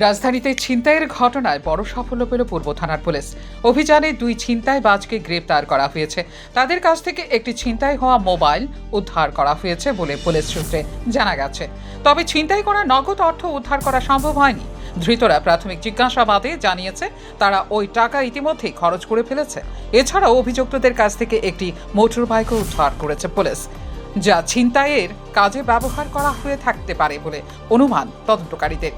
রাজধানীতে ছিনতাইয়ের ঘটনায় বড় সাফল্য পেল পূর্ব থানার পুলিশ। অভিযানে 2 ছিনতাইবাজকে গ্রেপ্তার করা হয়েছে। তাদের কাছ থেকে একটি ছিনতাই হওয়া মোবাইল উদ্ধার করা হয়েছে বলে পুলিশ সূত্রে জানা গেছে। তবে ছিনতাই করা নগদ অর্থ উদ্ধার করা সম্ভব হয়নি। ধৃতরা প্রাথমিক জিজ্ঞাসাবাদে জানিয়েছে তারা ওই টাকা ইতিমধ্যেই খরচ করে ফেলেছে। এছাড়াও অভিযুক্তদের কাছ থেকে একটি মোটর বাইকও উদ্ধার করেছে পুলিশ, যা ছিনতাইয়ের কাজে ব্যবহার করা হয়ে থাকতে পারে বলে অনুমান তদন্তকারীদের।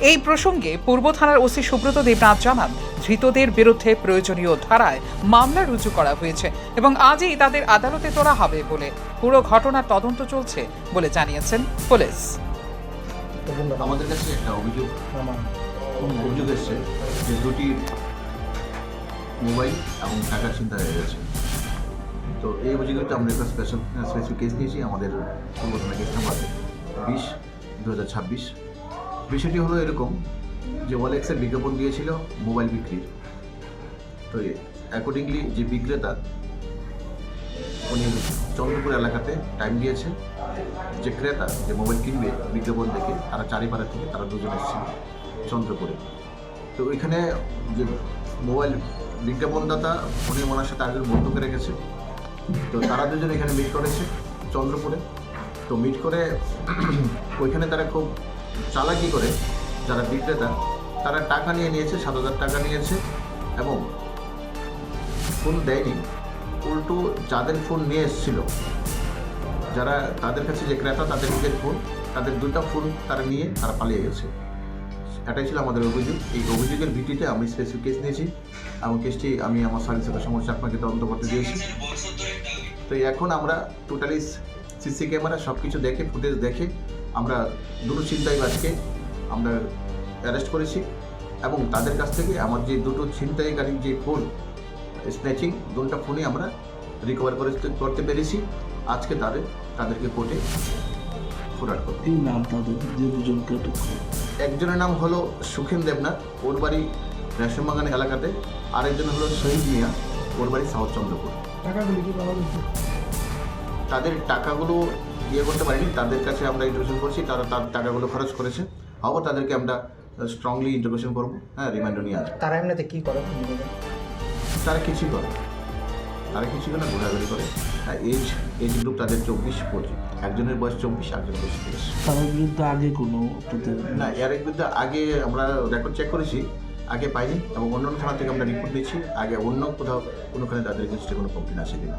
এই প্রসঙ্গে পূর্ব থানার ওসি সুব্রত দেবনাথ জানান, ধৃতদের বিরুদ্ধে প্রয়োজনীয় ধারায় মামলা রুজু করা হয়েছে এবং আজই তাদের আদালতে তোলা হবে বলে পুরো ঘটনার তদন্ত চলছে বলে জানিয়েছেন পুলিশ। আমাদের কাছে একটা অভিযোগ এসেছে যে 2টি মোবাইল এবং টাকা ছিনতাই হয়ে গেছে। তো এই অভিযোগটা আমরা একটা স্পেসিফিক কেস নিয়েছি আমাদের পূর্ব থানা কেস নাম্বার 20/2026। বিষয়টি হলো এরকম যে ওয়ালেক্সের বিজ্ঞাপন দিয়েছিল মোবাইল বিক্রির। তো অ্যাকর্ডিংলি যে বিক্রেতা উনি চন্দ্রপুর এলাকাতে টাইম দিয়েছে, যে ক্রেতা যে মোবাইল কিনবে বিজ্ঞাপন দেখে তারা চারিপাড়া থেকে তারা দুজন এসেছিল চন্দ্রপুরে। তো ওইখানে যে মোবাইল বিজ্ঞাপনদাতা উনি ওনার সাথে আরেকজন বন্ধুকে রেখেছে। তো তারা দুজন এখানে মিট করেছে চন্দ্রপুরে। তো মিট করে ওইখানে তারা খুব চালাকি করে যারা বিক্রেতা তারা টাকা নিয়েছে, 7,000 টাকা নিয়েছে এবং ফোন দেয়নি। উল্টো যাদের ফোন নিয়ে এসেছিল, যারা তাদের কাছে যে ক্রেতা তাদের নিজের ফোন, তাদের 2টা ফোন তারা নিয়ে তারা পালিয়ে গেছে। এটাই ছিল আমাদের অভিযোগ। এই অভিযোগের ভিত্তিতে আমি স্পেসিফিক কেস নিয়েছি এবং কেসটি আমি আমার সার্ভিসের সমস্যা আপনাকে তদন্ত করতে দিয়েছি। তো এখন আমরা টোটালি সিসি ক্যামেরা সব কিছু দেখে ফুটেজ দেখে আমরা 2 ছিনতাইবাজকে আমরা অ্যারেস্ট করেছি এবং তাদের কাছ থেকে আমার যে 2টো ছিনতাইকারীর যে ফোন স্ন্যাচিং 2টা ফোনই আমরা রিকভার করতে পেরেছি। আজকে তাদেরকে কোর্টে ফোরওয়ার্ড করব। এই নাম তাদের যে দুজনকে আটক করে, একজনের নাম হলো সুখেন দেবনাথ, ওর বাড়ি রেশমবাগান এলাকাতে। আরেকজন হলো শহীদ মিয়া, ওর বাড়ি সাউথ চন্দ্রপুর। টাকাগুলি কি পাওয়া গেছে? তাদের টাকাগুলো ইয়ে করতে পারিনি, তাদের কাছে আমরা ইন্টারভিউশন করছি, তারা তার টাকাগুলো খরচ করেছে। আবার তাদেরকে আমরা স্ট্রংলি ইন্টারভিউশন করবো, রিমাইন্ডার নিয়ে আসবো। তারা এমনিতে কী করে? তারা কিছুই করে, ঘোরাঘুরি করে। এজ গ্রুপ তাদের 24-25, একজনের বয়স 24, একজনের বয়স 30। তাদের বিরুদ্ধে আগে কোনো আপনাদের না, এর বিরুদ্ধে আগে আমরা রেকর্ড চেক করেছি, আগে পাইনি এবং অন্য থানা থেকে আমরা রিপোর্ট নিচ্ছি আগে অন্য কোনোখানে তাদের এগেনস্টে কোনো কমপ্লেন আসে কিনা।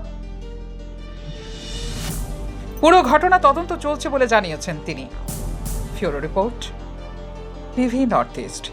পুরো ঘটনা তদন্ত চলছে বলে জানিয়েছেন তিনি। ফিউরো রিপোর্ট, টিভি নর্থ ইস্ট।